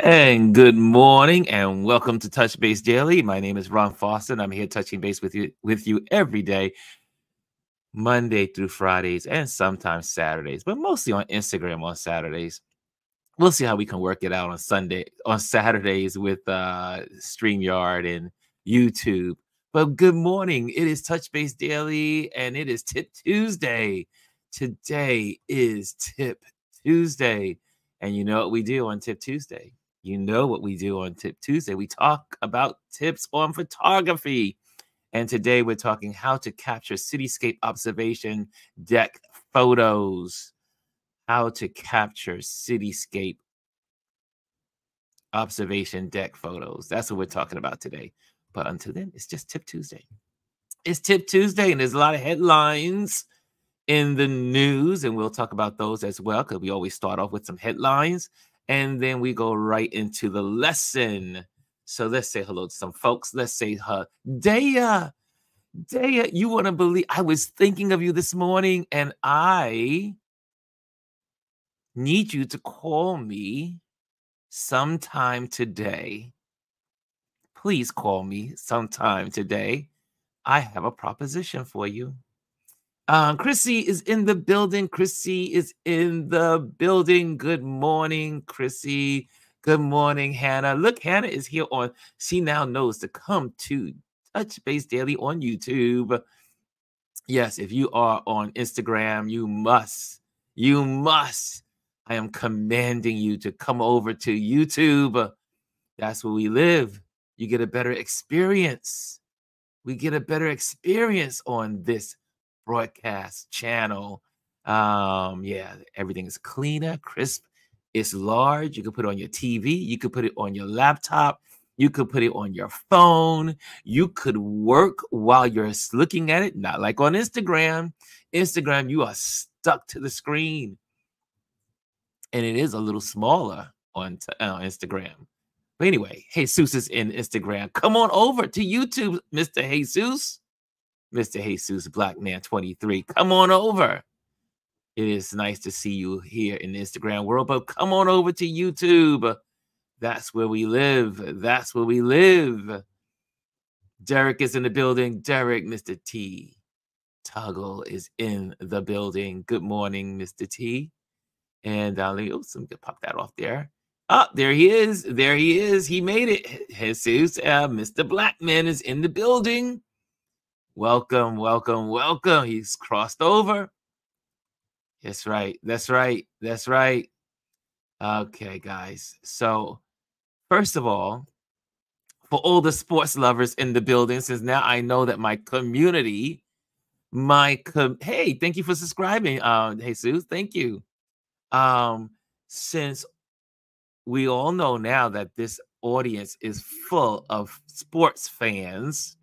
And good morning and welcome to Touch Base Daily. My name is Ron Foster and I'm here touching base with you every day, Monday through Fridays and sometimes Saturdays, but mostly on Instagram on Saturdays. We'll see how we can work it out on Saturdays with StreamYard and YouTube. But good morning. It is Touch Base Daily and it is Tip Tuesday. Today is Tip Tuesday. And you know what we do on Tip Tuesday? You know what we do on Tip Tuesday. We talk about tips on photography. And today we're talking how to capture cityscape observation deck photos. How to capture cityscape observation deck photos. That's what we're talking about today. But until then, it's just Tip Tuesday. It's Tip Tuesday, and there's a lot of headlines in the news, and we'll talk about those as well, because we always start off with some headlines, and then we go right into the lesson. So let's say hello to some folks. Let's say, Daya. Daya, you want to believe I was thinking of you this morning, and I need you to call me sometime today. Please call me sometime today. I have a proposition for you. Chrissy is in the building. Chrissy is in the building. Good morning, Chrissy. Good morning, Hannah. Look, Hannah is here on. She now knows to come to Touch Base Daily on YouTube. Yes, if you are on Instagram, you must. I am commanding you to come over to YouTube. That's where we live. You get a better experience. We get a better experience on this broadcast channel. Yeah, everything is cleaner, crisp. It's large. You can put it on your TV. You could put it on your laptop. You could put it on your phone. You could work while you're looking at it. Not like on Instagram. Instagram, you are stuck to the screen. And it is a little smaller on Instagram. But anyway, Jesus is in Instagram. Come on over to YouTube, Mr. Jesus. Mr. Jesus, Black Man 23. Come on over. It is nice to see you here in the Instagram world, but come on over to YouTube. That's where we live. That's where we live. Derek is in the building. Derek, Mr. T. Toggle is in the building. Good morning, Mr. T. And let me pop that off there. Oh, there he is. There he is. He made it. Jesus, Mr. Blackman is in the building. Welcome, welcome, welcome. He's crossed over. That's right. That's right. That's right. Okay, guys. So, first of all, for all the sports lovers in the building, since now I know that my community, hey, thank you for subscribing, Jesus. Thank you. Since we all know now that this audience is full of sports fans,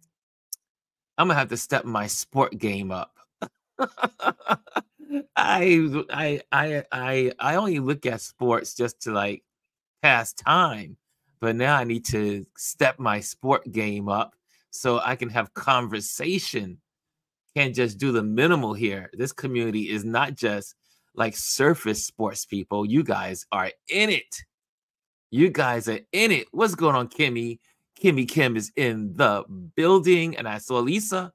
I'm gonna have to step my sport game up. I only look at sports just to like pass time, but now I need to step my sport game up so I can have conversation. Can't just do the minimal here. This community is not just like surface sports people. You guys are in it. You guys are in it. What's going on, Kimmy? Kimmy Kim is in the building, and I saw Lisa.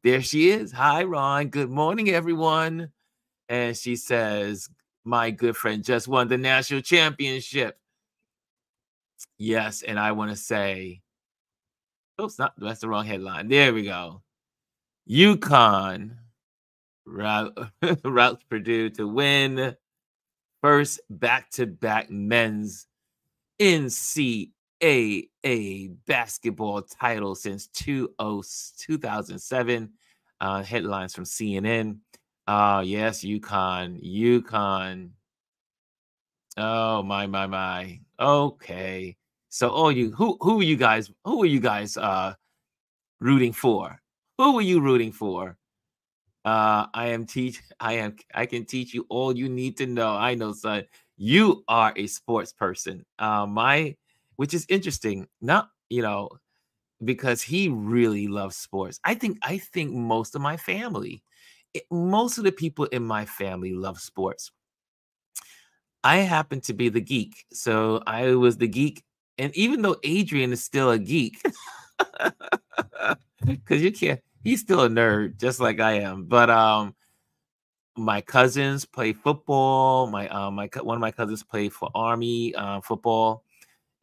There she is. Hi, Ron. Good morning, everyone. And she says, my good friend just won the national championship. Yes, and I want to say, oops, that's the wrong headline. There we go. UConn routes Purdue to win first back-to-back men's NCAA basketball title since 2007. Headlines from CNN. Yes, UConn. Oh, my. Okay. So who are you guys rooting for? Who are you rooting for? I can teach you all you need to know. I know, son. You are a sports person. Which is interesting. Not, because he really loves sports. I think most of my family, most of the people in my family love sports. I happen to be the geek. So I was the geek. And even though Adrian is still a geek, because you can't, he's still a nerd, just like I am. But my cousins play football. One of my cousins played for Army football,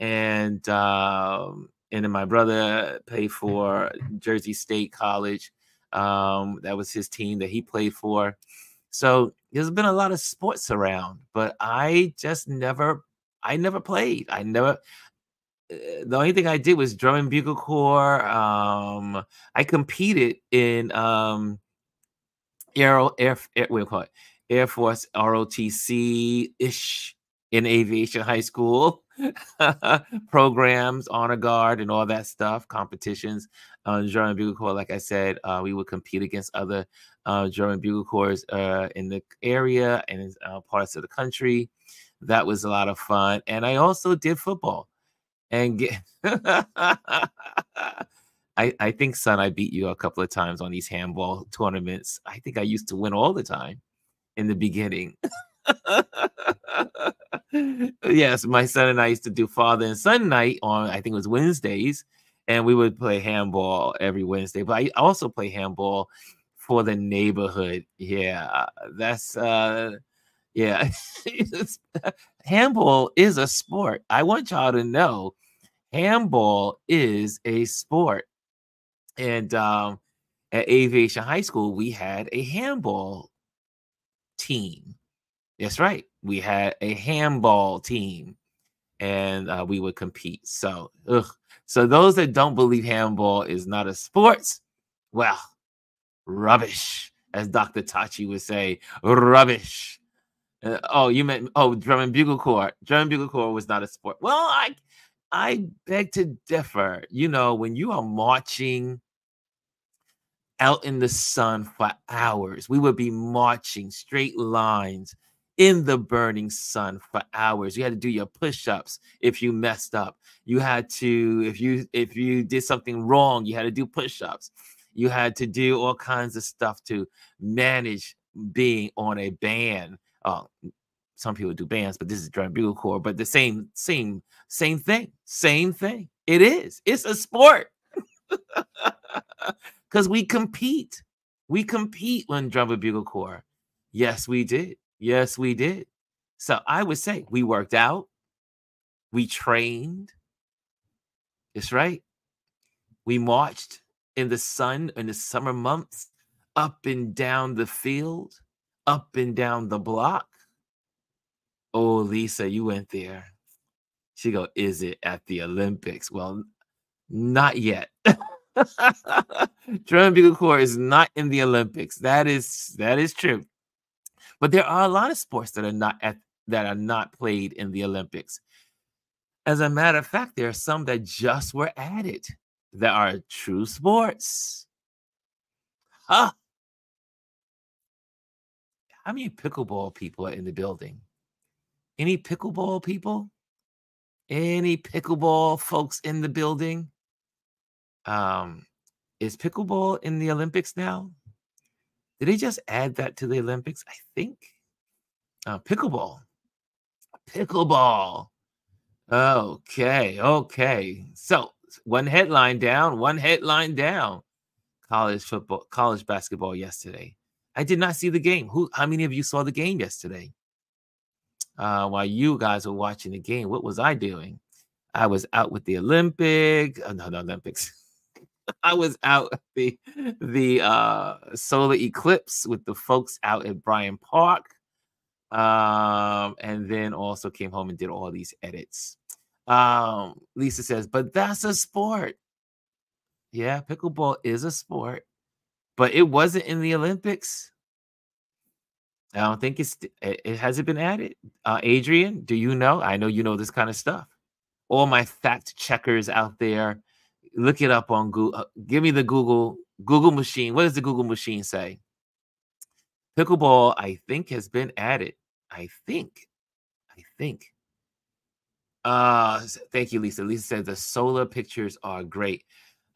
and then my brother played for Jersey State College. That was his team that he played for. So there's been a lot of sports around, but I never played. The only thing I did was drum and bugle corps. I competed in what do you call it? Air Force ROTC ish in aviation high school programs, honor guard, and all that stuff, competitions. German Bugle Corps, like I said, we would compete against other German Bugle Corps in the area and in parts of the country. That was a lot of fun. And I also did football and get. I think, son, I beat you a couple of times on these handball tournaments. I think I used to win all the time in the beginning. Yes, my son and I used to do father and son night on, I think it was Wednesdays, and we would play handball every Wednesday. But I also play handball for the neighborhood. Yeah, that's yeah. Handball is a sport. I want y'all to know handball is a sport. And at Aviation High School, we had a handball team. That's right. We had a handball team, and we would compete. So, so those that don't believe handball is not a sport, well, rubbish, as Dr. Tachi would say, rubbish. Oh, you meant drum and bugle corps. Drum and bugle corps was not a sport. Well, I beg to differ. You know, when you are marching out in the sun for hours. We would be marching straight lines in the burning sun for hours. You had to do your push-ups if you messed up. You had to, if you did something wrong, you had to do push-ups. You had to do all kinds of stuff to manage being on a band. Some people do bands, but this is drum and bugle corps. But the same thing. Same thing. It is. It's a sport. Because we compete. We compete when drum and bugle corps. Yes, we did. Yes, we did. So I would say we worked out, we trained. It's right. We marched in the sun in the summer months, up and down the field, up and down the block. Oh, Lisa, you went there. She go, is it at the Olympics? Well, not yet. Drum and bugle corps is not in the Olympics. That is true. But there are a lot of sports that are not played in the Olympics. As a matter of fact, there are some that just were added that are true sports. Huh? How many pickleball people are in the building? Any pickleball people? Any pickleball folks in the building? Is pickleball in the Olympics now? Did they just add that to the Olympics? I think. Pickleball. Pickleball. Okay. So one headline down. College basketball yesterday. I did not see the game. How many of you saw the game yesterday? While you guys were watching the game, what was I doing? I was out with the Olympics. No, the Olympics. I was out at the solar eclipse with the folks out at Bryant Park. And then also came home and did all these edits. Lisa says, but that's a sport. Yeah, pickleball is a sport, but it wasn't in the Olympics. I don't think it hasn't been added. Adrian, do you know? I know you know this kind of stuff. All my fact checkers out there, look it up on Google. Give me the Google machine. What does the Google machine say? Pickleball, I think, has been added. I think. Thank you, Lisa. Lisa said the solar pictures are great.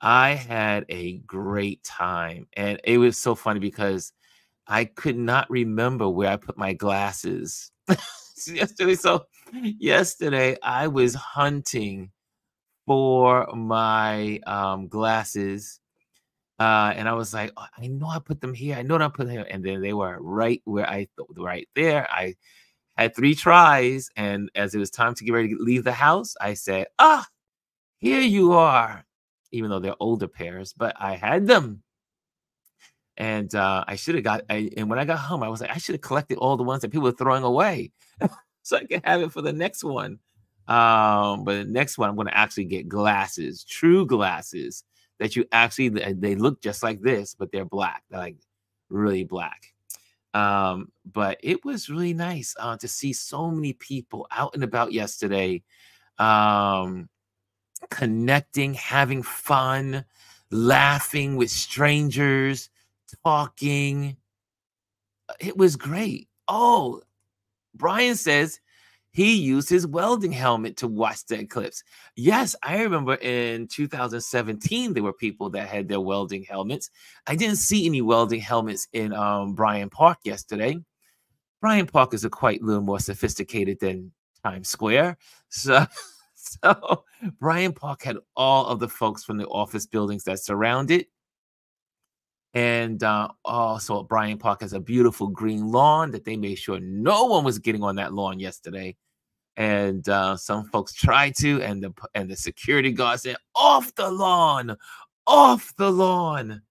I had a great time, and it was so funny because I could not remember where I put my glasses. Yesterday, so yesterday I was hunting for my glasses. And I was like, "Oh, I know I put them here. I know I put them here." And then they were right where right there. I had 3 tries, and as it was time to get ready to leave the house, I said, "Ah, here you are." Even though they're older pairs, but I had them. And I should have and when I got home, I was like, I should have collected all the ones that people were throwing away so I can have it for the next one. But the next one, I'm going to actually get glasses, true glasses that you actually, they look just like this, but they're black. They're like really black. But it was really nice to see so many people out and about yesterday, um, connecting, having fun, laughing with strangers, talking. It was great. Oh, Brian says he used his welding helmet to watch the eclipse. Yes, I remember in 2017 there were people that had their welding helmets. I didn't see any welding helmets in Bryant Park yesterday. Bryant Park is a quite little more sophisticated than Times Square. So, so Bryant Park had all of the folks from the office buildings that surround it. And also, Bryant Park has a beautiful green lawn that they made sure no one was getting on that lawn yesterday. And some folks tried to, and the security guard said, "Off the lawn, off the lawn."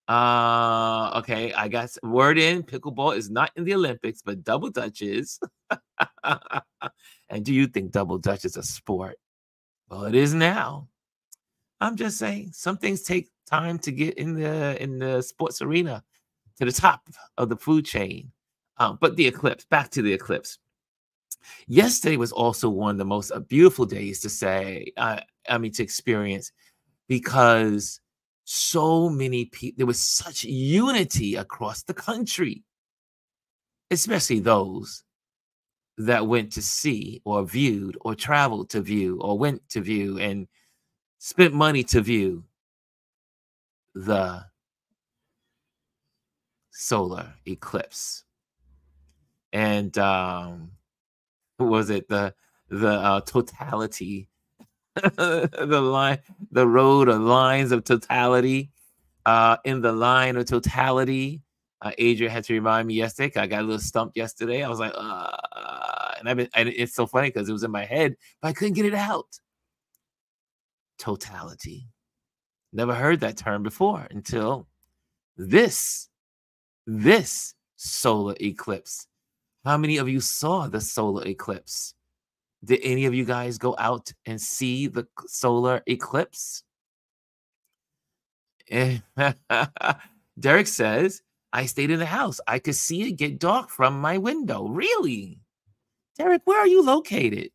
Okay, I got word in. Pickleball is not in the Olympics, but double dutch is. And do you think double dutch is a sport? Well, it is now. I'm just saying, some things take time to get in the sports arena to the top of the food chain. But the eclipse, back to the eclipse. Yesterday was also one of the most beautiful days to say, I mean, to experience, because so many people, there was such unity across the country, especially those that went to see or viewed or traveled to view or went to view and spent money to view the solar eclipse. And what was it, the totality, the line, the road or lines of totality, in the line of totality. Adrian had to remind me yesterday 'cause I got a little stumped yesterday. I was like, and it's so funny because it was in my head, but I couldn't get it out. Totality. Never heard that term before until this this solar eclipse. How many of you saw the solar eclipse? Did any of you guys go out and see the solar eclipse? Derek says, I stayed in the house. I could see it get dark from my window. Really? Derek, where are you located?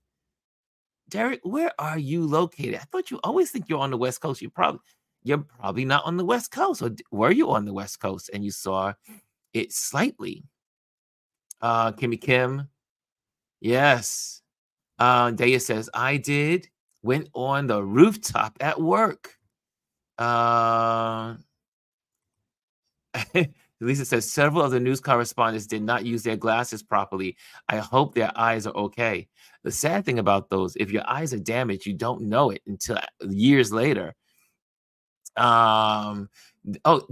Derek, where are you located? I thought you always think you're on the West Coast. You're probably not on the West Coast. Or were you on the West Coast and you saw it slightly? Kimmy Kim. Yes. Daya says, I did. Went on the rooftop at work. Lisa says, several of the news correspondents did not use their glasses properly. I hope their eyes are okay. The sad thing about those, if your eyes are damaged, you don't know it until years later. Oh,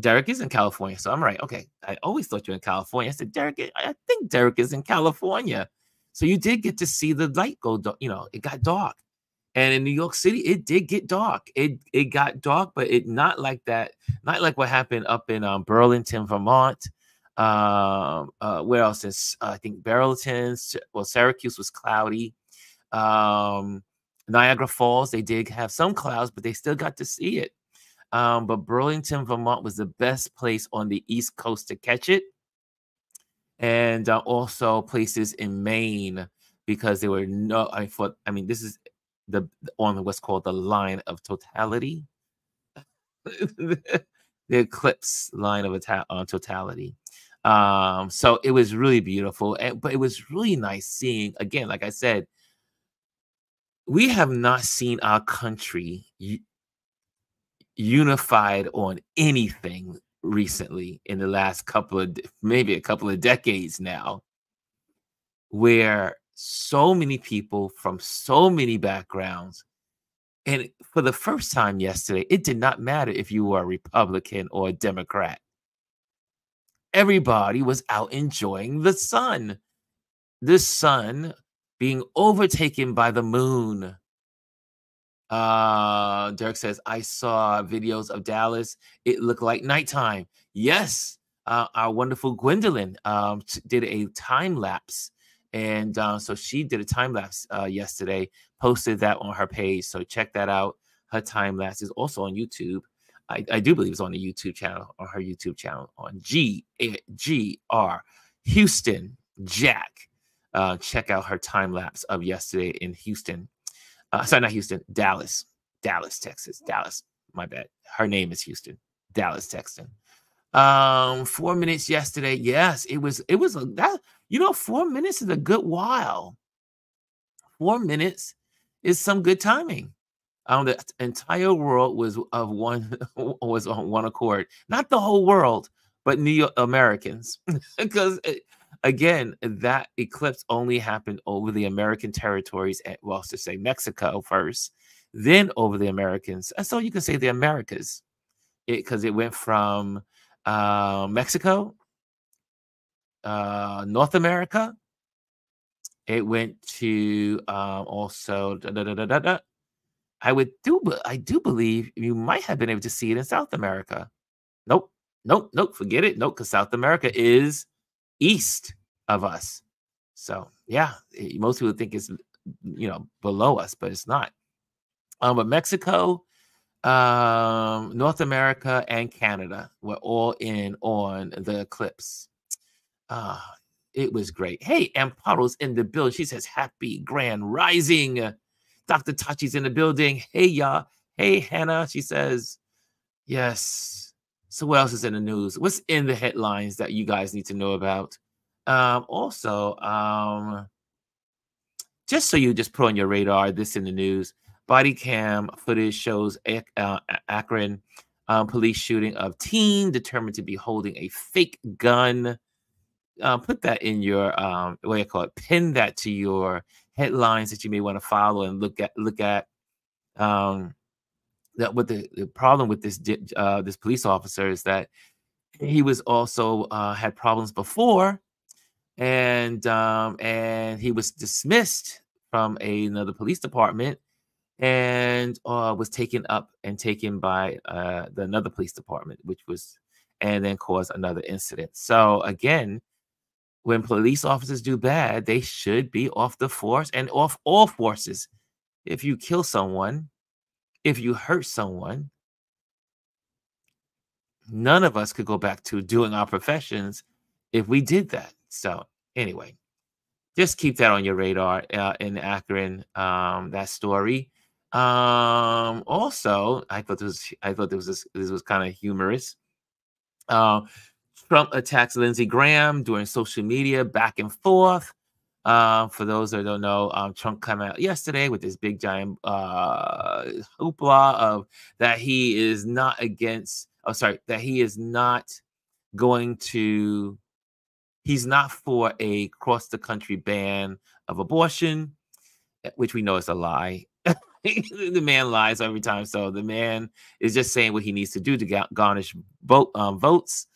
Derek is in California, so I'm right. Okay, I always thought you were in California. I said, Derek, I think Derek is in California. So you did get to see the light go, it got dark. And in New York City, it did get dark. It got dark, but it not like that, not like what happened up in Burlington, Vermont. Where else is I think Burlington, well, Syracuse was cloudy. Niagara Falls, they did have some clouds, but they still got to see it. But Burlington, Vermont was the best place on the East Coast to catch it. And also places in Maine, because there were no, this is on what's called the line of totality. The eclipse line of totality. So it was really beautiful, but it was really nice seeing, again, like I said, we have not seen our country unified on anything recently in the last maybe a couple of decades now. where so many people from so many backgrounds, and for the first time yesterday, it did not matter if you were a Republican or a Democrat. Everybody was out enjoying the sun. The sun being overtaken by the moon. Dirk says, I saw videos of Dallas. It looked like nighttime. Yes. Our wonderful Gwendolyn did a time lapse. And so she did a time lapse yesterday, posted that on her page. So check that out. Her time lapse is also on YouTube. I do believe it's on the YouTube channel, on her YouTube channel, on GR Houston Jack. Check out her time lapse of yesterday in Houston. Sorry, not Houston, Dallas, Texas, Dallas. My bad. Her name is Houston, Dallas, Texas. 4 minutes yesterday. Yes, it was that, 4 minutes is a good while. 4 minutes is some good timing. The entire world was was on one accord. Not the whole world, but New York Americans, because again, that eclipse only happened over the American territories, well, to say Mexico first, then over the Americans. And so you can say the Americas, because it went from Mexico, North America. It went to also I do believe you might have been able to see it in South America. Nope. Forget it. Nope, because South America is east of us. So yeah, most people think it's below us, but it's not. But Mexico, North America, and Canada were all in on the eclipse. It was great. Hey, Amparo's in the building. She says, happy grand rising. Dr. Tachi's in the building. Hey, y'all. Hey, Hannah. She says, yes. So what else is in the news? What's in the headlines that you guys need to know about? Also, just so you just put on your radar, this in the news, body cam footage shows Akron police shooting of teen determined to be holding a fake gun. Put that in your what do you call it? Pin that to your headlines that you may want to follow and look at. That what the problem with this police officer is that he was also had problems before, and he was dismissed from another police department and was taken by another police department, and then caused another incident. So again, when police officers do bad, they should be off the force and off all forces. If you kill someone, if you hurt someone, none of us could go back to doing our professions if we did that. So anyway, just keep that on your radar in Akron, that story. Also, I thought this was kind of humorous. Trump attacks Lindsey Graham during social media back and forth. For those that don't know, Trump came out yesterday with this big giant hoopla of that he is not that he is not going to, he's not for a cross the country ban of abortion, which we know is a lie. The man lies every time. So the man is just saying what he needs to do to garnish votes.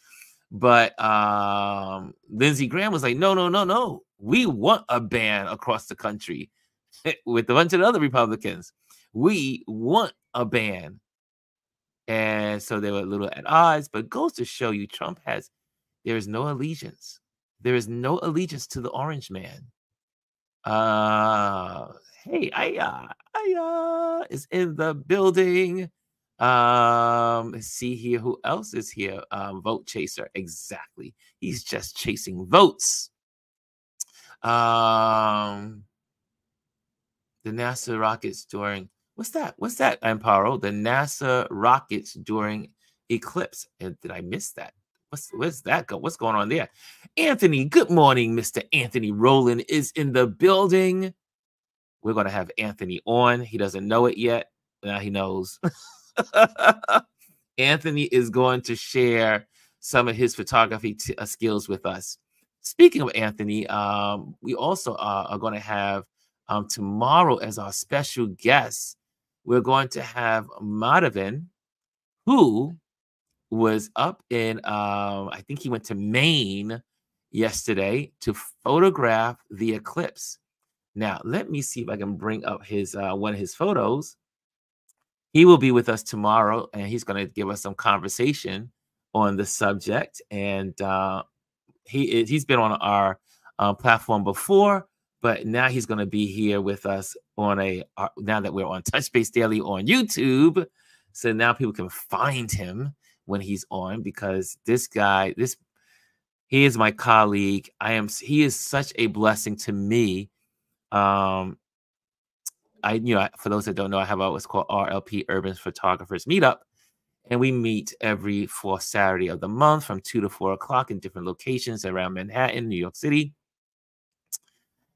But Lindsey Graham was like, no. We want a ban across the country with a bunch of other Republicans. We want a ban. And so they were a little at odds, but it goes to show you there is no allegiance. There is no allegiance to the orange man. Hey, Aya is in the building. Let's see here. Who else is here? Vote chaser. Exactly. He's just chasing votes. The NASA rockets during what's that, Amparo? The NASA rockets during eclipse. And did I miss that? Where's that go? What's going on there? Anthony, good morning. Mr. Anthony Rowland is in the building. We're going to have Anthony on. He doesn't know it yet. Now he knows. Anthony is going to share some of his photography skills with us. Speaking of Anthony, we also are going to have tomorrow as our special guest. We're going to have Madhavan, who was up in, I think he went to Maine yesterday to photograph the eclipse. Now, let me see if I can bring up his one of his photos. He will be with us tomorrow, and he's going to give us some conversation on the subject. And he's been on our platform before, but now he's going to be here with us on now that we're on Touch Base Daily on YouTube. So now people can find him when he's on, because this guy, he is my colleague. He is such a blessing to me. For those that don't know, I have what's called RLP, Urban Photographers Meetup. And we meet every fourth Saturday of the month from 2 to 4 o'clock in different locations around Manhattan, New York City.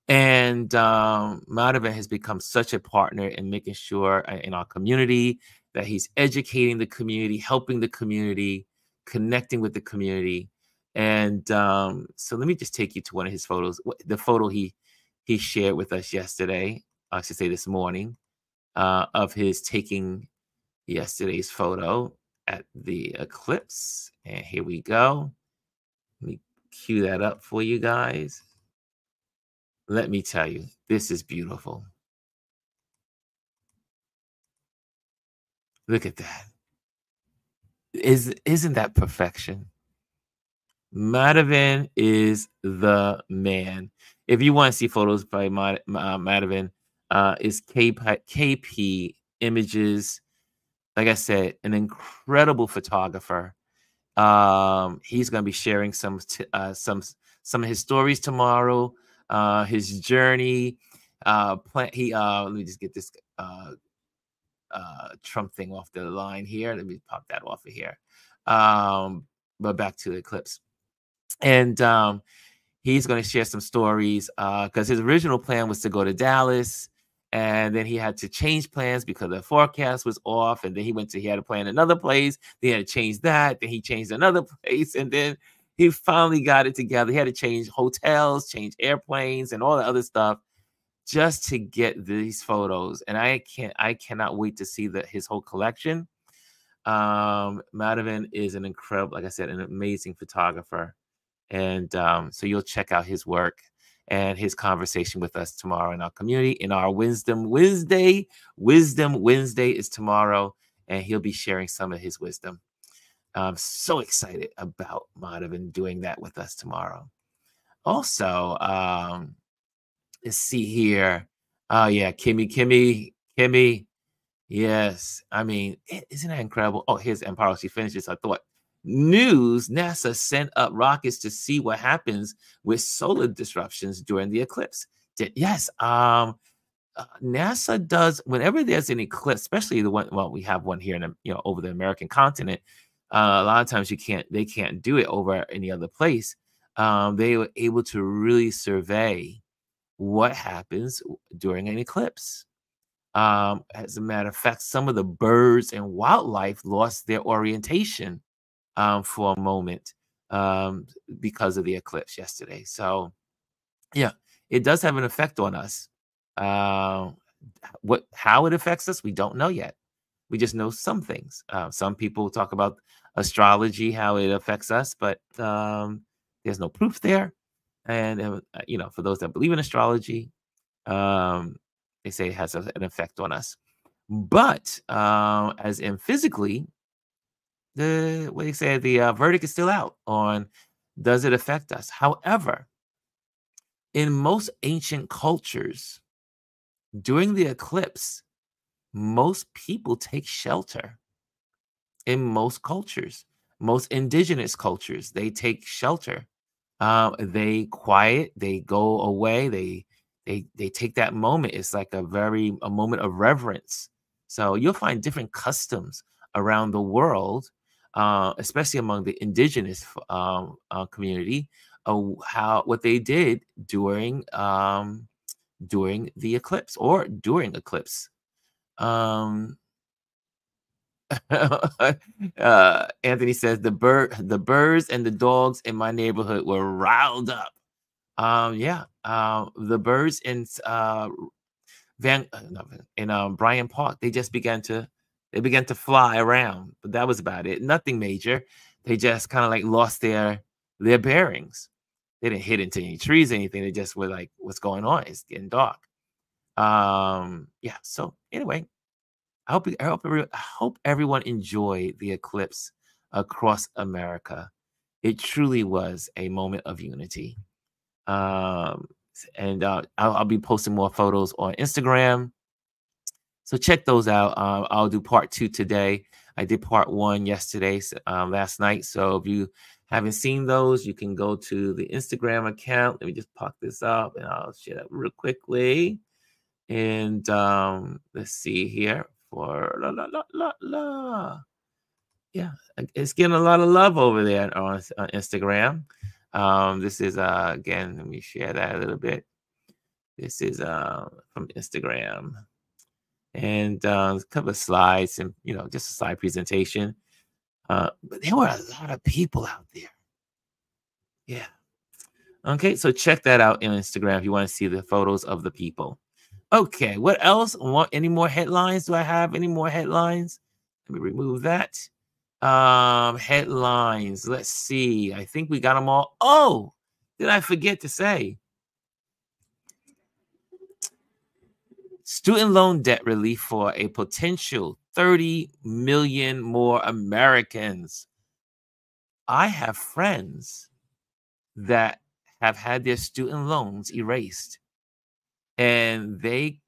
And Madhavan has become such a partner in making sure in our community that he's educating the community, helping the community, connecting with the community. And so let me just take you to one of his photos. The photo he shared with us yesterday, I should say this morning, of his taking yesterday's photo at the eclipse. And here we go. Let me cue that up for you guys. Let me tell you, this is beautiful. Look at that. Isn't that perfection? Madhavan is the man. If you want to see photos by Madhavan, is KP Images. Like I said, an incredible photographer. He's going to be sharing some of his stories tomorrow, his journey. Let me just get this Trump thing off the line here. Let me pop that off of here. But back to the eclipse. And he's going to share some stories because his original plan was to go to Dallas. And then he had to change plans because the forecast was off. And then he had to plan another place. They had to change that. Then he changed another place. And then he finally got it together. He had to change hotels, change airplanes, and all the other stuff just to get these photos. And I cannot wait to see his whole collection. Madhavan is an incredible, like I said, an amazing photographer. And so you'll check out his work and his conversation with us tomorrow in our community, in our Wisdom Wednesday. Wisdom Wednesday is tomorrow, and he'll be sharing some of his wisdom. I'm so excited about Madhavan doing that with us tomorrow. Also, let's see here. Oh, yeah, Kimmy. Yes. I mean, isn't that incredible? Oh, here's Empire. She finishes her thought. News: NASA sent up rockets to see what happens with solar disruptions during the eclipse. Yes, NASA does whenever there's an eclipse, especially the one. Well, we have one here in over the American continent. A lot of times they can't do it over any other place. They were able to really survey what happens during an eclipse. As a matter of fact, some of the birds and wildlife lost their orientation for a moment because of the eclipse yesterday. So, yeah, it does have an effect on us. How it affects us, we don't know yet. We just know some things. Some people talk about astrology, how it affects us, but there's no proof there. And for those that believe in astrology, they say it has an effect on us. But as in physically, the verdict is still out on does it affect us. However, in most ancient cultures, during the eclipse, most people take shelter. In most cultures, most indigenous cultures, they take shelter. They quiet, they go away, they take that moment. It's like a moment of reverence. So you'll find different customs around the world, especially among the indigenous community, what they did during the eclipse or during eclipse. Anthony says the birds and the dogs in my neighborhood were riled up. Yeah. The birds in no, in Bryant Park, they began to fly around, but that was about it. Nothing major. They just kind of like lost their bearings. They didn't hit into any trees or anything. They just were like, "What's going on? It's getting dark." Yeah. So anyway, I hope everyone enjoyed the eclipse across America. It truly was a moment of unity. Um, and I'll be posting more photos on Instagram. So check those out. I'll do part 2 today. I did part 1 yesterday, last night. So if you haven't seen those, you can go to the Instagram account. Let me just pop this up and I'll share that real quickly. And let's see here for yeah, it's getting a lot of love over there on Instagram. This is again, let me share that a little bit. This is from Instagram, and a couple of slides, and just a slide presentation. But there were a lot of people out there. Yeah. Okay, so check that out on Instagram if you want to see the photos of the people. Okay, what else? Any more headlines? Do I have any more headlines? Let me remove that. Headlines. Let's see. I think we got them all. Oh, did I forget to say? Student loan debt relief for a potential 30 million more Americans. I have friends that have had their student loans erased, and they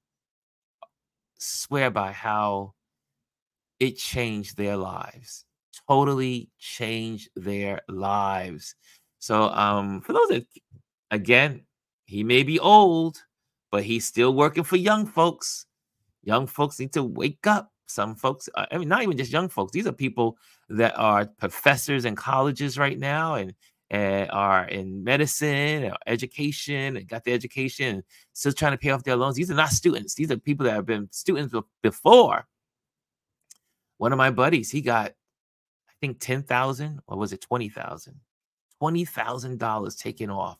swear by how it changed their lives. Totally changed their lives. So for those that, again, he may be old, but he's still working for young folks. Young folks need to wake up. Some folks, I mean, not even just young folks. These are people that are professors in colleges right now and are in medicine or education and got their education and still trying to pay off their loans. These are not students. These are people that have been students before. One of my buddies, he got, I think, 10,000, or was it 20,000? $20,000 taken off.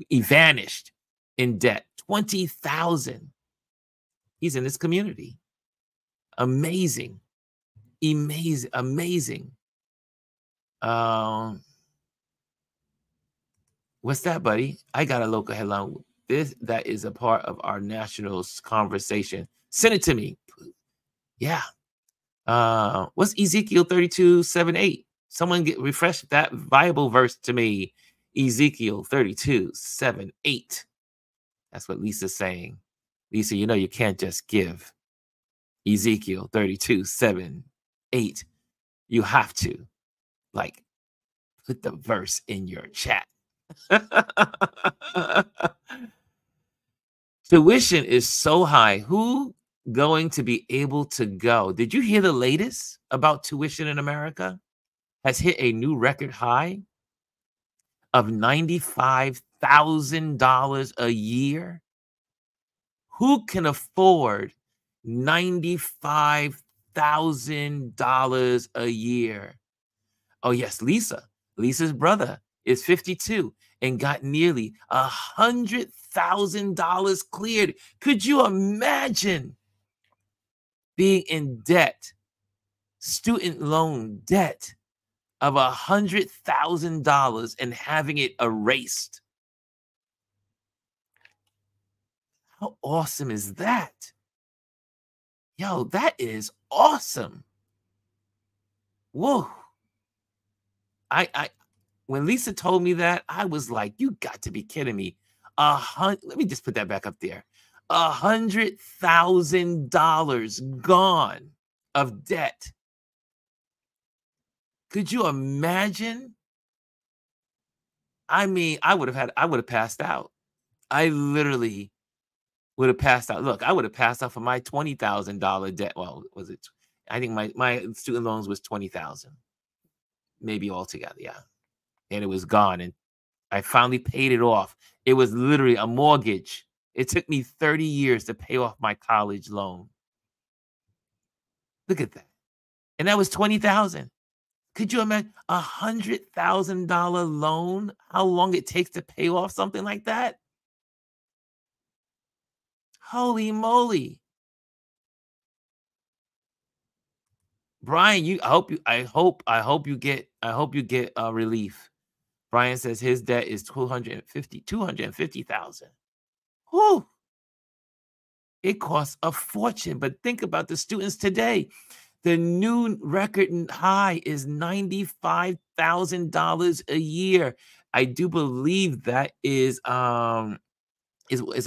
He vanished in debt. 20,000. He's in this community. Amazing. Amazing. Amazing. What's that, buddy? I got a local headline. That is a part of our national conversation. Send it to me. Yeah. What's Ezekiel 32:7-8? Someone refresh that Bible verse to me. Ezekiel 32:7-8. That's what Lisa's saying. Lisa, you can't just give Ezekiel 32:7-8. You have to, like, put the verse in your chat. Tuition is so high. Who going to be able to go? Did you hear the latest about tuition in America? Has hit a new record high of $95,000 a year. Who can afford $95,000 a year? Oh, yes, Lisa. Lisa's brother is 52 and got nearly $100,000 cleared. Could you imagine being in debt, student loan debt of $100,000 and having it erased? How awesome is that? Yo, that is awesome. Whoa. When Lisa told me that, I was like, you got to be kidding me. Let me just put that back up there. $100,000 gone of debt. Could you imagine? I mean, I would have passed out. I literally would have passed out. Look, I would have passed out for my $20,000 debt. Well, was it? I think my student loans was 20,000, maybe altogether. Yeah, and it was gone, and I finally paid it off. It was literally a mortgage. It took me 30 years to pay off my college loan. Look at that, and that was 20,000. Could you imagine $100,000 loan? How long it takes to pay off something like that? Holy moly. Brian, I hope you get relief. Brian says his debt is 250,000. Whew. It costs a fortune, but think about the students today. The new record high is $95,000 a year. I do believe that is a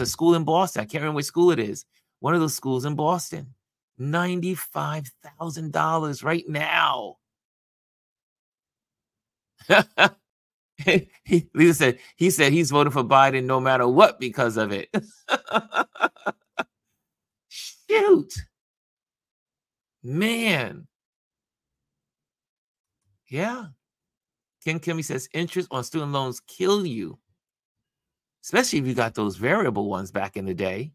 school in Boston. I can't remember which school it is. One of those schools in Boston. $95,000 right now. Lisa said he's voting for Biden no matter what because of it. Shoot. Man. Yeah. Ken Kimmy says interest on student loans kill you, especially if you got those variable ones back in the day.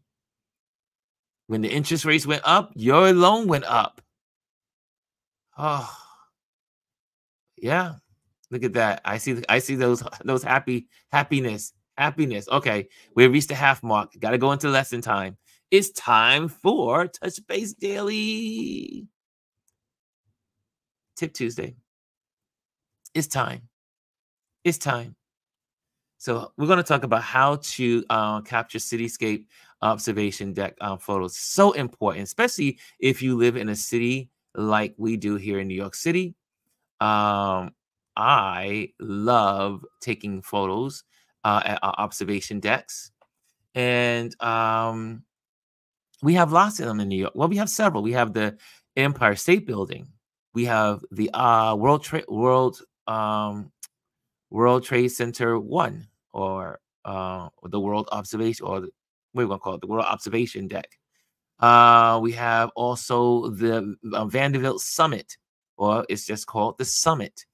When the interest rates went up, your loan went up. Oh, yeah. Look at that. I see those happiness. Okay, we reached the half mark. Got to go into lesson time. It's time for Touch Base Daily. Tip Tuesday. It's time. It's time. So we're going to talk about how to capture cityscape observation deck photos. So important, especially if you live in a city like we do here in New York City. I love taking photos at our observation decks. And we have lots of them in New York. Well, we have several. We have the Empire State Building. We have the World Trade Center 1, or the World Observation, or what are we going to call it? The World Observation Deck. We have also the Vanderbilt Summit, or it's just called the Summit.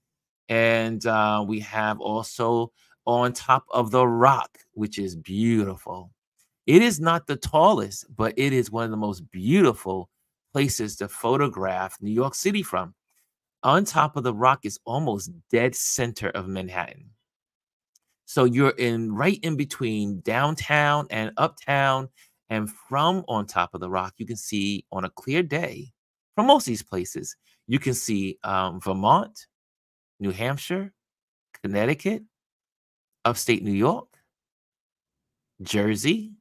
And we have also on top of the rock, which is beautiful. It is not the tallest, but it is one of the most beautiful places to photograph New York City from. On top of the rock is almost dead center of Manhattan. So you're right in between downtown and uptown. And from on top of the rock, you can see on a clear day, from most of these places, you can see Vermont, New Hampshire, Connecticut, upstate New York, Jersey,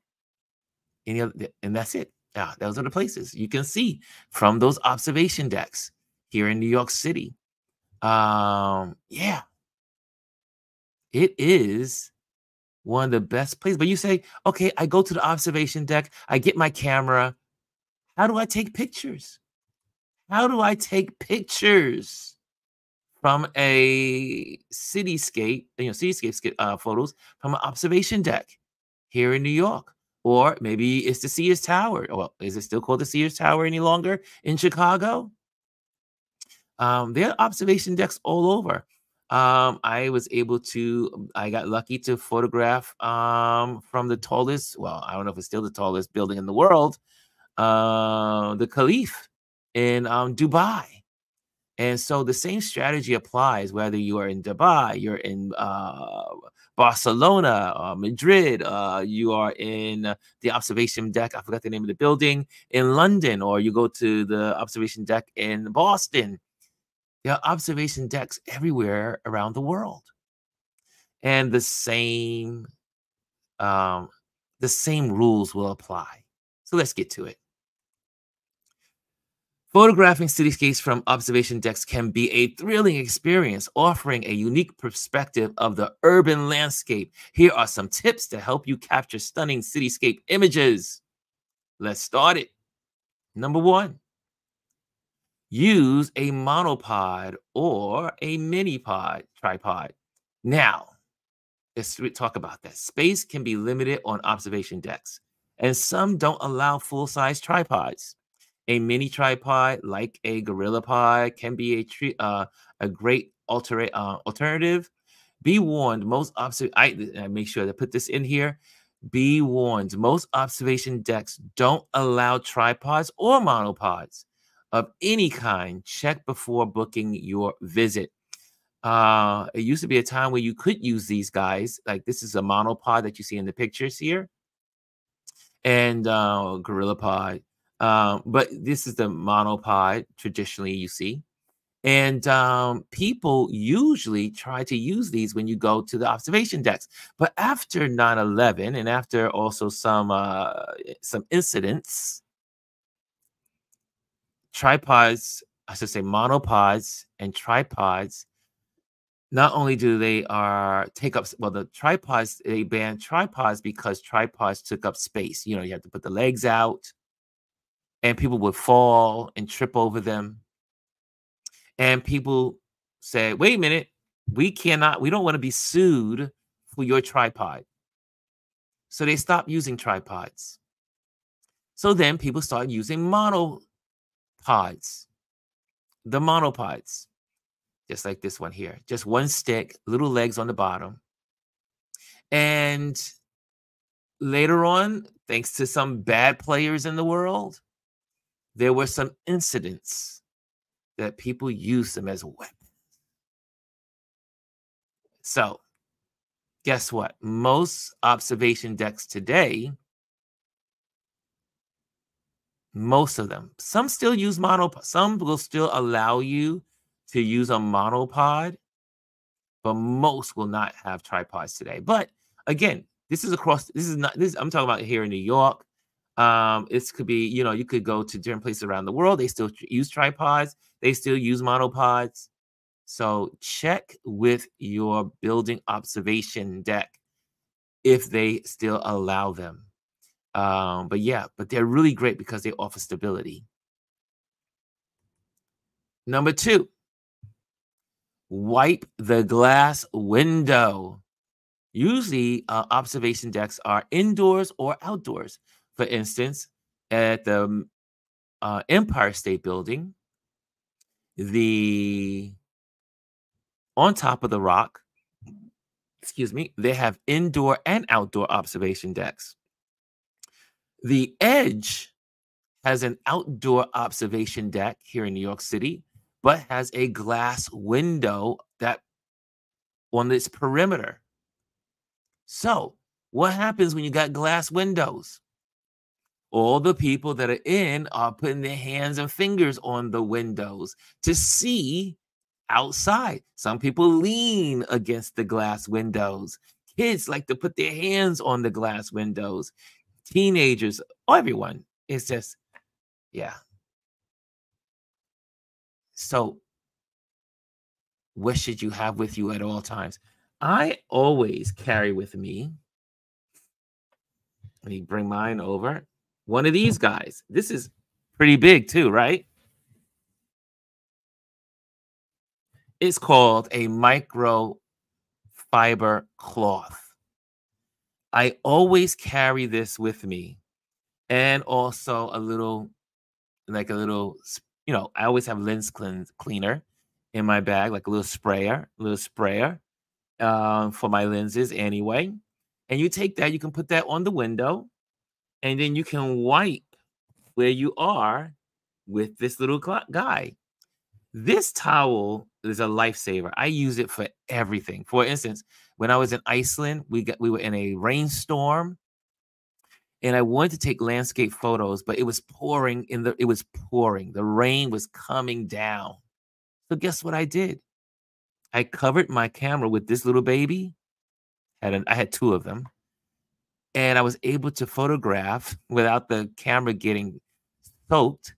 and that's it. Yeah, those are the places you can see from those observation decks here in New York City. Yeah, it is one of the best places. But you say, okay, I go to the observation deck, I get my camera. How do I take pictures? How do I take pictures from a cityscape, cityscape photos from an observation deck here in New York? Or maybe it's the Sears Tower. Well, is it still called the Sears Tower any longer in Chicago? There are observation decks all over. I got lucky to photograph from the tallest, well, I don't know if it's still the tallest building in the world, the Caliph in Dubai. And so the same strategy applies whether you are in Dubai, you're in Barcelona, Madrid, you are in the observation deck, I forgot the name of the building, in London, or you go to the observation deck in Boston. There are observation decks everywhere around the world. And the same rules will apply. So let's get to it. Photographing cityscapes from observation decks can be a thrilling experience, offering a unique perspective of the urban landscape. Here are some tips to help you capture stunning cityscape images. Let's start it. Number 1, use a monopod or a mini tripod. Now, let's talk about that. Space can be limited on observation decks, and some don't allow full-size tripods. A mini tripod, like a Gorilla Pod, can be a great alternative. Be warned, I make sure to put this in here. Be warned, most observation decks don't allow tripods or monopods. of any kind, check before booking your visit. It used to be a time where you could use these guys. Like this is a monopod that you see in the pictures here, and gorilla pod. But this is the monopod traditionally you see. And people usually try to use these when you go to the observation decks. But after 9/11 and after also some incidents, tripods, I should say monopods and tripods, not only do they take up, well, the tripods, they banned tripods because tripods took up space. You know, you have to put the legs out and people would fall and trip over them. And people say, wait a minute, we don't want to be sued for your tripod. So they stopped using tripods. So then people started using monopods, the monopods, just like this one here, just one stick, little legs on the bottom. And later on, thanks to some bad players in the world, there were some incidents that people used them as weapons. So guess what? Most observation decks today, most of them, some still use monopod. Some will still allow you to use a monopod, but most will not have tripods today. But again, this is I'm talking about here in New York. It could be, you could go to different places around the world. They still use tripods. They still use monopods. So check with your building observation deck if they still allow them. But they're really great because they offer stability. Number 2, wipe the glass window. Usually, observation decks are indoors or outdoors. For instance, at the Empire State Building, on top of the rock, they have indoor and outdoor observation decks. The Edge has an outdoor observation deck here in New York City, but has a glass window that on its perimeter. So what happens when you got glass windows? All the people that are in are putting their hands and fingers on the windows to see outside. Some people lean against the glass windows. Kids like to put their hands on the glass windows. Teenagers, everyone. It's just, yeah. So what should you have with you at all times? I always carry with me, let me bring mine over, one of these guys. This is pretty big too, right? It's called a microfiber cloth. I always carry this with me. And also a little, I always have lens cleaner in my bag, like a little sprayer for my lenses anyway. And you take that, you can put that on the window, and then you can wipe where you are with this little guy. This towel is a lifesaver. I use it for everything. For instance, when I was in Iceland, we were in a rainstorm, and I wanted to take landscape photos, but it was pouring. The rain was coming down. So guess what I did? I covered my camera with this little baby. I had 2 of them. And I was able to photograph without the camera getting soaked.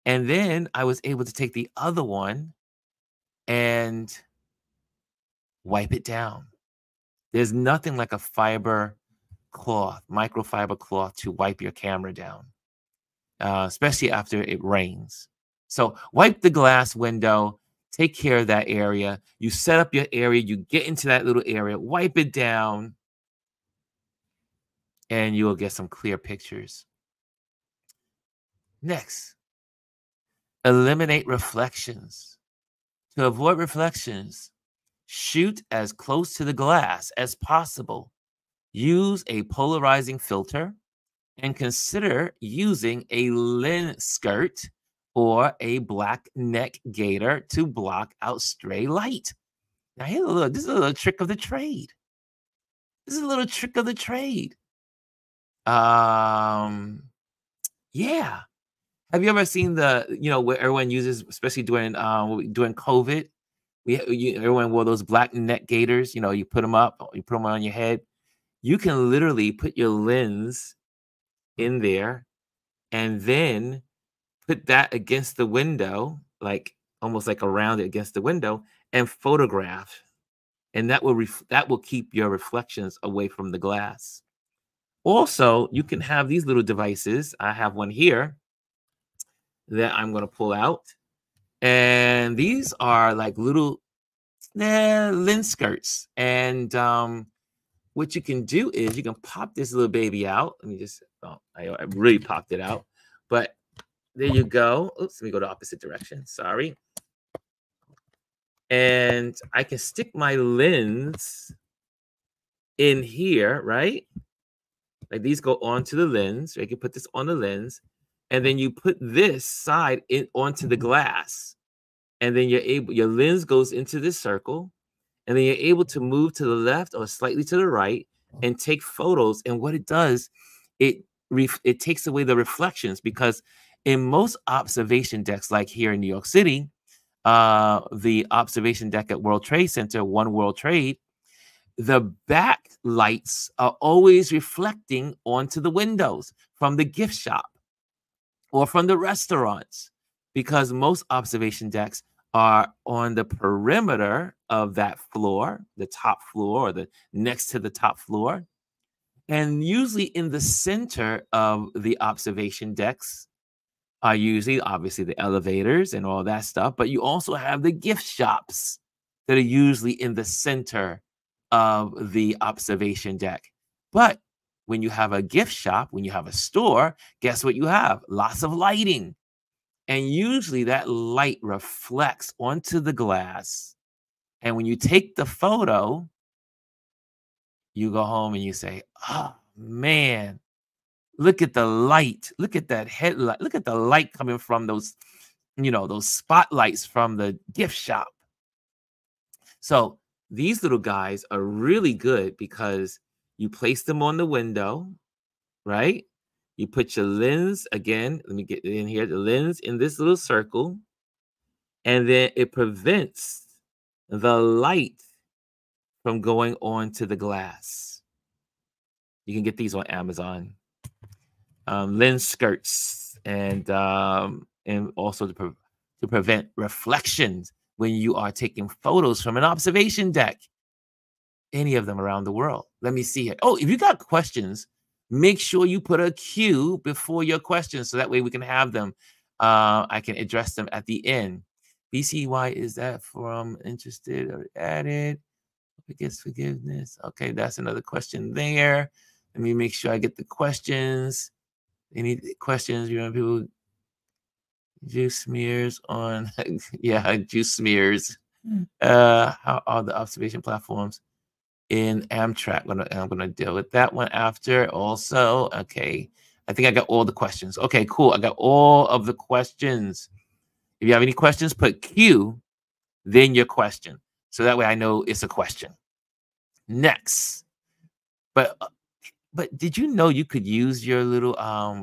And then I was able to take the other one and wipe it down. There's nothing like a microfiber cloth to wipe your camera down, especially after it rains. So wipe the glass window, take care of that area. You set up your area, you get into that little area, wipe it down, and you will get some clear pictures. Next, eliminate reflections. To avoid reflections, shoot as close to the glass as possible. Use a polarizing filter and consider using a lens skirt or a black neck gaiter to block out stray light. Now, this is a little trick of the trade. This is a little trick of the trade. Um, yeah. Have you ever seen where everyone uses, especially during COVID? Everyone wore those black neck gaiters. You put them up, you put them on your head. You can literally put your lens in there and then put that against the window, like almost like around it against the window, and photograph. And that will keep your reflections away from the glass. Also, you can have these little devices. I have one here that I'm going to pull out. And these are like little lens skirts. And what you can do is you can pop this little baby out. Let me just, I really popped it out. But there you go. Oops, let me go the opposite direction. Sorry. And I can stick my lens in here, right? Like these go onto the lens. You can put this on the lens. And then you put this side onto the glass. And then your lens goes into this circle. And then you're able to move to the left or slightly to the right and take photos. And what it does, it takes away the reflections, because in most observation decks, like here in New York City, the observation deck at World Trade Center, One World Trade, the back lights are always reflecting onto the windows from the gift shop or from the restaurants, because most observation decks are on the perimeter of that floor, the top floor, or the next to the top floor. And usually in the center of the observation decks are usually obviously the elevators and all that stuff, but you also have the gift shops that are usually in the center of the observation deck. But when you have a gift shop, when you have a store, guess what you have? Lots of lighting. And usually that light reflects onto the glass. And when you take the photo, you go home and you say, oh, man, look at the light. Look at that headlight. Look at the light coming from those spotlights from the gift shop. So these little guys are really good because you place them on the window, right? You put your lens, again, let me get in here, the lens in this little circle, and then it prevents the light from going onto the glass. You can get these on Amazon. Lens skirts, and also to prevent reflections when you are taking photos from an observation deck. Any of them around the world. Let me see here. Oh, if you got questions, make sure you put a Q before your questions so that way we can have them. I can address them at the end. BCY, is that from interested or added? I guess forgiveness. Okay, that's another question there. Let me make sure I get the questions. Any questions? You know, people juice smears on, yeah, juice smears. How are the observation platforms in Amtrak? I'm gonna deal with that one after also. Okay, I think I got all the questions. Okay, cool. I got all of the questions. If you have any questions, put Q, then your question. So that way I know it's a question. Next. But did you know you could use your little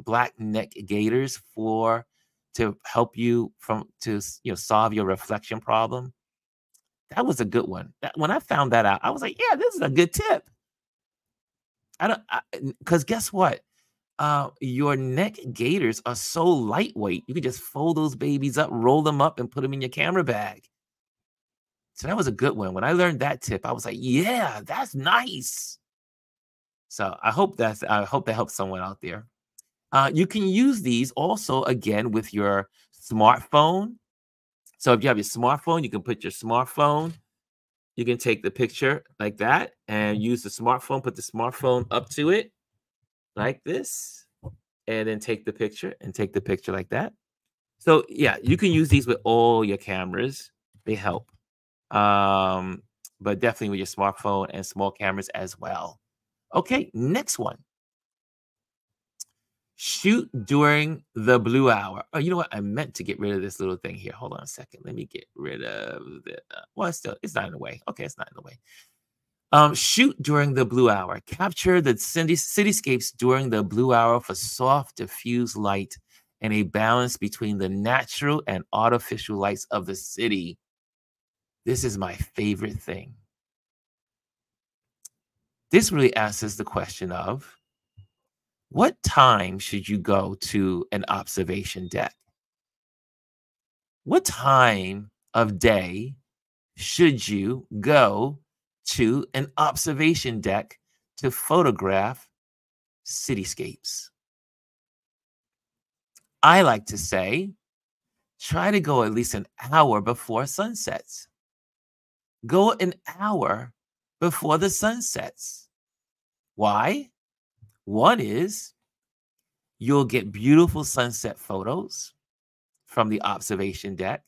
black neck gaiters to help you solve your reflection problem? That was a good one. When I found that out, I was like, yeah, this is a good tip. Because guess what? Your neck gaiters are so lightweight. You could just fold those babies up, roll them up, and put them in your camera bag. So that was a good one. When I learned that tip, I was like, yeah, that's nice. So I hope that helps someone out there. You can use these also, again, with your smartphone. So if you have your smartphone, you can put your smartphone. You can take the picture like that and use the smartphone, put the smartphone up to it like this, and then take the picture like that. So yeah, you can use these with all your cameras. They help. But definitely with your smartphone and small cameras as well. Okay, next one. Shoot during the blue hour. Oh, you know what? I meant to get rid of this little thing here. Hold on a second. Let me get rid of the. Well, it's not in the way. Okay, it's not in the way. Shoot during the blue hour. Capture the cityscapes during the blue hour for soft, diffuse light and a balance between the natural and artificial lights of the city. This is my favorite thing. This really answers the question of what time should you go to an observation deck? What time of day should you go to an observation deck to photograph cityscapes? I like to say, try to go at least an hour before sunsets. Go an hour before the sun sets. Why? One is you'll get beautiful sunset photos from the observation deck.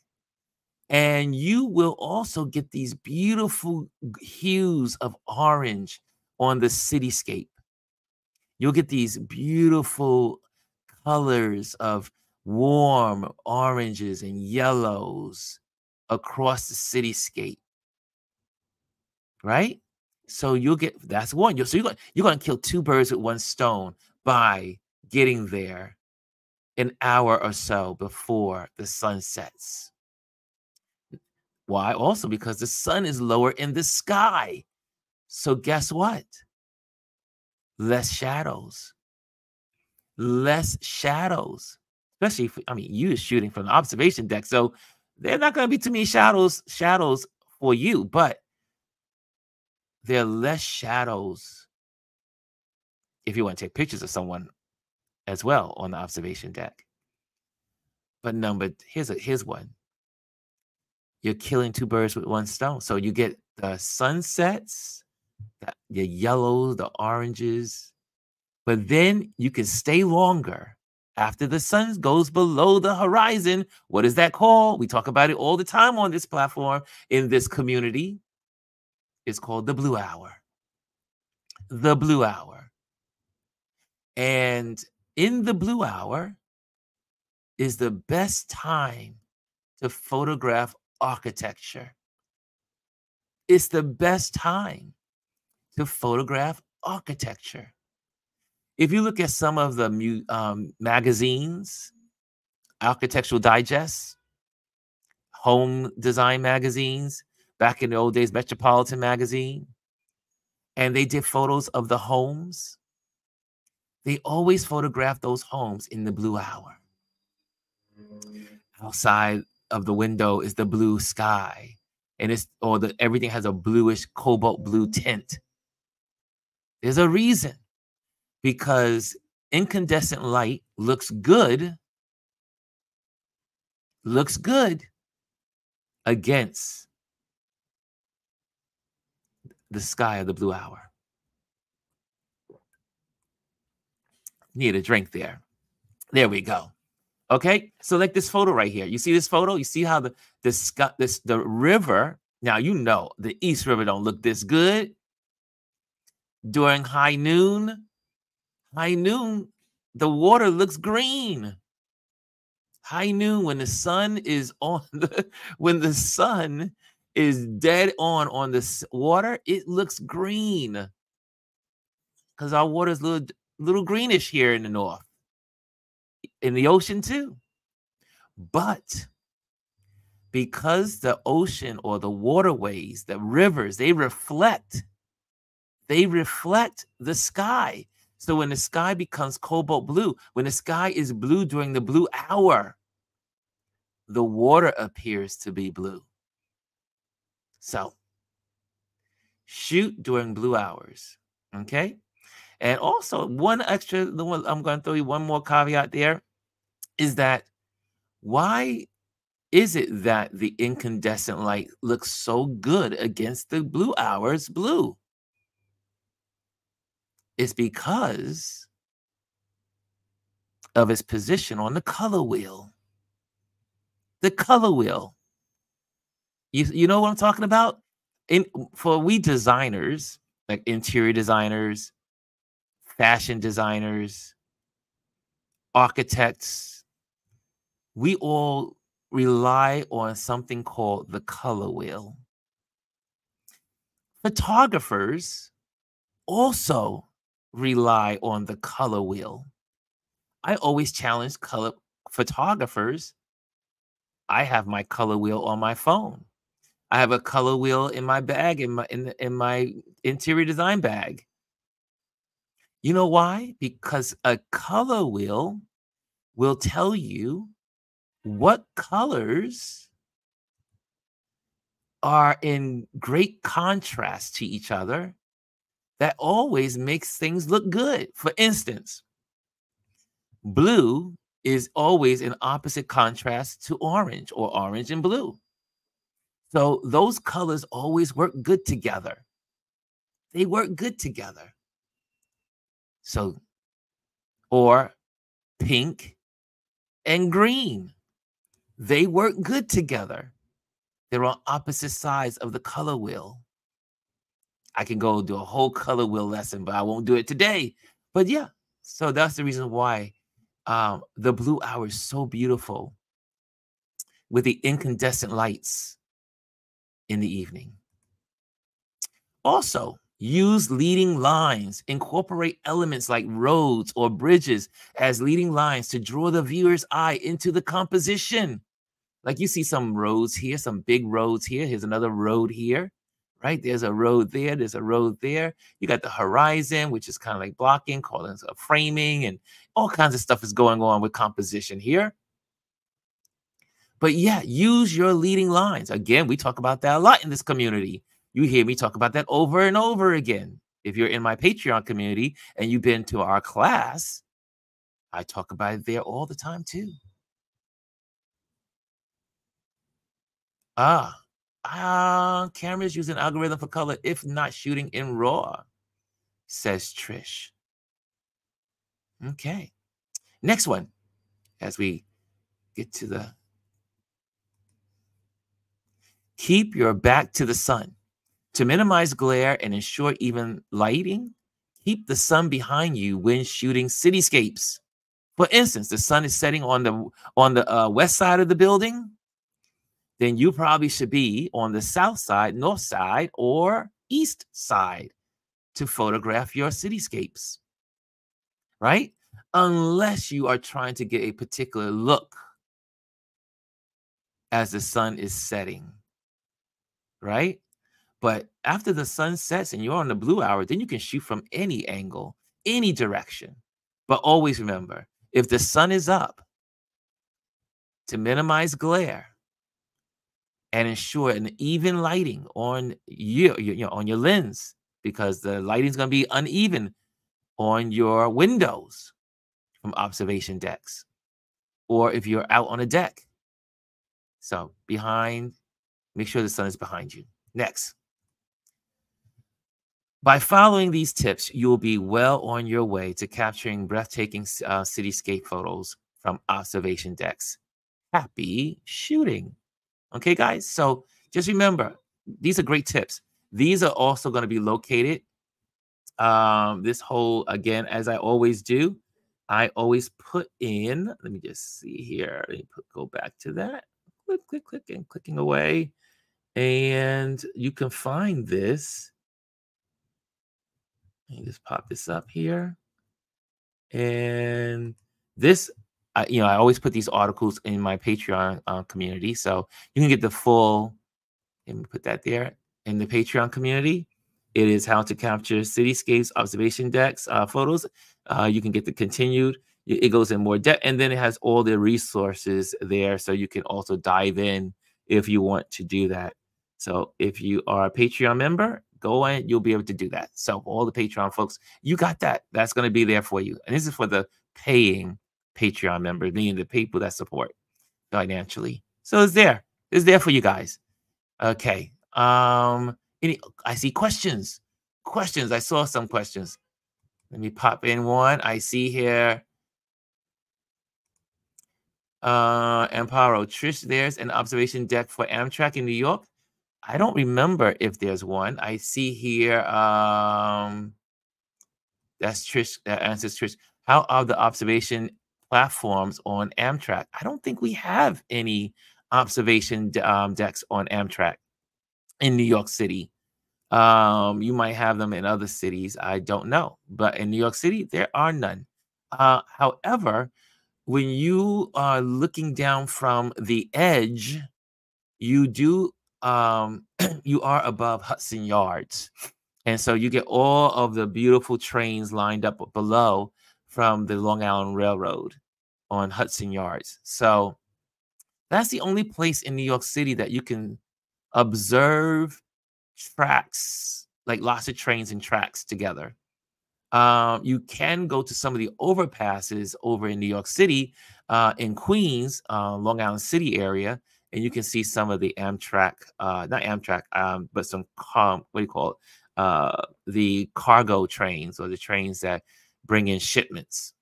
And you will also get these beautiful hues of orange on the cityscape. You'll get these beautiful colors of warm oranges and yellows across the cityscape, right? So you'll get, that's one. So you're going to kill two birds with one stone by getting there an hour or so before the sun sets. Why? Also because the sun is lower in the sky. So guess what? Less shadows. Less shadows. Especially if, I mean, you're shooting from the observation deck. So there are not going to be too many shadows for you, but there are less shadows if you want to take pictures of someone as well on the observation deck. But here's one. You're killing two birds with one stone. So you get the sunsets, the yellows, the oranges, but then you can stay longer after the sun goes below the horizon. What is that called? We talk about it all the time on this platform, in this community. It's called the blue hour. The blue hour. And in the blue hour is the best time to photograph architecture. It's the best time to photograph architecture. If you look at some of the magazines, Architectural Digest, home design magazines, back in the old days, Metropolitan Magazine, and they did photos of the homes, they always photograph those homes in the blue hour. Outside of the window is the blue sky, and everything has a bluish cobalt blue tint. There's a reason, because incandescent light looks good against the sky of the blue hour. Need a drink there. There we go. Okay, so like this photo right here. You see this photo? You see how the river, now you know the East River don't look this good. During high noon, the water looks green. High noon, when the sun is on when the sun is dead on the water, it looks green. Because our water is a little greenish here in the north. In the ocean too. But because the ocean or the waterways, the rivers, they reflect the sky. So when the sky becomes cobalt blue, when the sky is blue during the blue hour, the water appears to be blue. So shoot during blue hours. Okay. And also I'm going to throw you one more caveat there, is that why is it that the incandescent light looks so good against the blue hours blue? It's because of its position on the color wheel. The color wheel. You know what I'm talking about? For we designers, like interior designers, fashion designers, architects, we all rely on something called the color wheel. Photographers also rely on the color wheel. I always challenge color photographers. I have my color wheel on my phone. I have a color wheel in my bag, in my interior design bag. You know why? Because a color wheel will tell you what colors are in great contrast to each other. That always makes things look good. For instance, blue is always in opposite contrast to orange, or orange and blue. So those colors always work good together. They work good together. So, or pink and green, they work good together. They're on opposite sides of the color wheel. I can go do a whole color wheel lesson, but I won't do it today. But yeah, so that's the reason why the blue hour is so beautiful with the incandescent lights in the evening. Also, use leading lines. Incorporate elements like roads or bridges as leading lines to draw the viewer's eye into the composition. Like, you see some roads here, some big roads here. Here's another road here, right? There's a road there. There's a road there. You got the horizon, which is kind of like blocking, calling it framing, and all kinds of stuff is going on with composition here. But yeah, use your leading lines. Again, we talk about that a lot in this community. You hear me talk about that over and over again. If you're in my Patreon community and you've been to our class, I talk about it there all the time too. Cameras use an algorithm for color if not shooting in RAW, says Trish. Okay. Next one, as we get to the... Keep your back to the sun. To minimize glare and ensure even lighting, keep the sun behind you when shooting cityscapes. For instance, the sun is setting on the west side of the building, then you probably should be on the south side, north side, or east side to photograph your cityscapes, right? Unless you are trying to get a particular look as the sun is setting, right? But after the sun sets and you're on the blue hour, then you can shoot from any angle, any direction. But always remember, if the sun is up, to minimize glare and ensure an even lighting on on your lens, because the lighting is going to be uneven on your windows from observation decks, or if you're out on a deck. So make sure the sun is behind you. Next. By following these tips, you will be well on your way to capturing breathtaking cityscape photos from observation decks. Happy shooting. Okay, guys? So just remember, these are great tips. These are also going to be located. This whole, again, as I always do, I always put in, let me just see here. Let me go back to that. Click, click, click, and clicking away. And you can find this. Let me just pop this up here. And this, I always put these articles in my Patreon community. So you can get the full, let me put that there, in the Patreon community. It is how to capture cityscapes, observation decks, photos. You can get the continued. It goes in more depth. And then it has all the resources there. So you can also dive in if you want to do that. So if you are a Patreon member, go in, you'll be able to do that. So all the Patreon folks, you got that. That's going to be there for you. And this is for the paying Patreon members, meaning the people that support financially. So it's there. It's there for you guys. Okay. I see questions. I saw some questions. Let me pop in one. I see here. Amparo, Trish, there's an observation deck for Amtrak in New York. I don't remember if there's one. I see here, that's Trish, that answers Trish. How are the observation platforms on Amtrak. I don't think we have any observation decks on Amtrak in New York City. You might have them in other cities. I don't know. But in New York City, there are none. However, when you are looking down from the edge, you do you are above Hudson Yards. And so you get all of the beautiful trains lined up below from the Long Island Railroad on Hudson Yards. So that's the only place in New York City that you can observe tracks, like lots of trains and tracks together. You can go to some of the overpasses over in New York City, in Queens, Long Island City area, and you can see some of the Amtrak, not Amtrak, but some what do you call it? The cargo trains, or the trains that bring in shipments.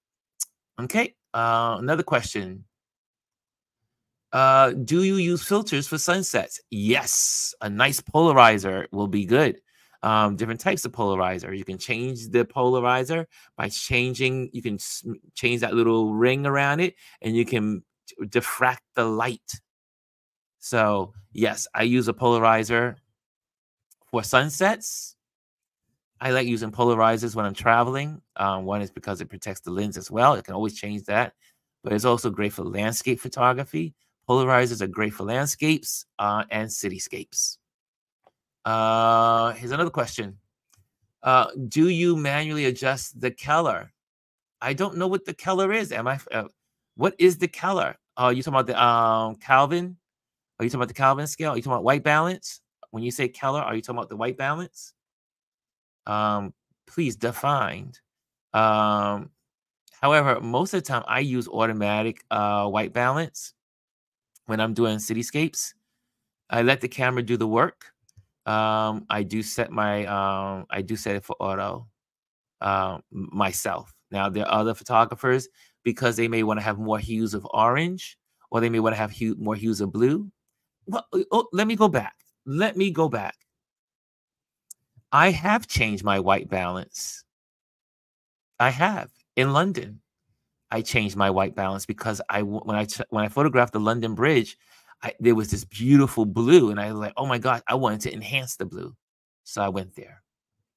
Okay, another question. Do you use filters for sunsets? Yes, a nice polarizer will be good. Different types of polarizer. You can change the polarizer by changing, you can change that little ring around it, and you can diffract the light. So yes, I use a polarizer for sunsets. I like using polarizers when I'm traveling. One is because it protects the lens as well. It can always change that, but it's also great for landscape photography. Polarizers are great for landscapes and cityscapes. Here's another question. Do you manually adjust the color? I don't know what the color is. What is the color? You talking about the Kelvin? Are you talking about the Kelvin scale? Are you talking about white balance? When you say color, are you talking about the white balance? Please define. However, most of the time I use automatic white balance when I'm doing cityscapes. I let the camera do the work. I do set it for auto myself. Now there are other photographers, because they may want to have more hues of orange, or they may want to have more hues of blue. Well, let me go back. I have changed my white balance. I have in London. I changed my white balance because when I photographed the London Bridge, there was this beautiful blue, and I was like, oh my God, I wanted to enhance the blue, so I went there.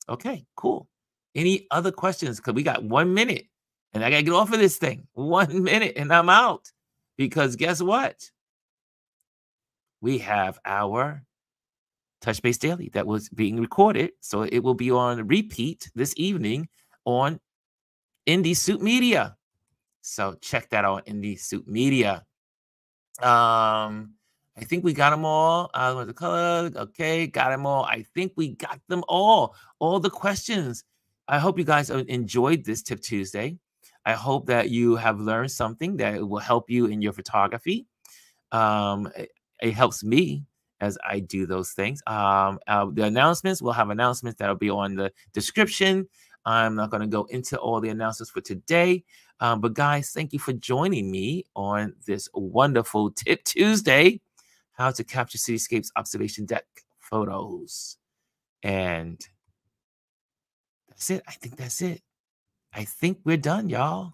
Okay, cool. Any other questions? Because we got 1 minute, and I gotta get off of this thing. 1 minute, and I'm out. Because guess what? We have our Touch Base Daily that was being recorded, so it will be on repeat this evening on Indie Suit Media. So check that out, Indie Suit Media. I think we got them all. The color, okay, got them all. I think we got them all the questions. I hope you guys enjoyed this Tip Tuesday. I hope that you have learned something that will help you in your photography. It helps me as I do those things. The announcements, we'll have announcements that'll be on the description. I'm not going to go into all the announcements for today. But guys, thank you for joining me on this wonderful Tip Tuesday, how to capture cityscapes observation deck photos. And that's it. I think that's it. I think we're done, y'all.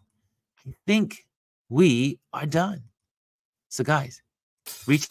I think we are done. So guys, reach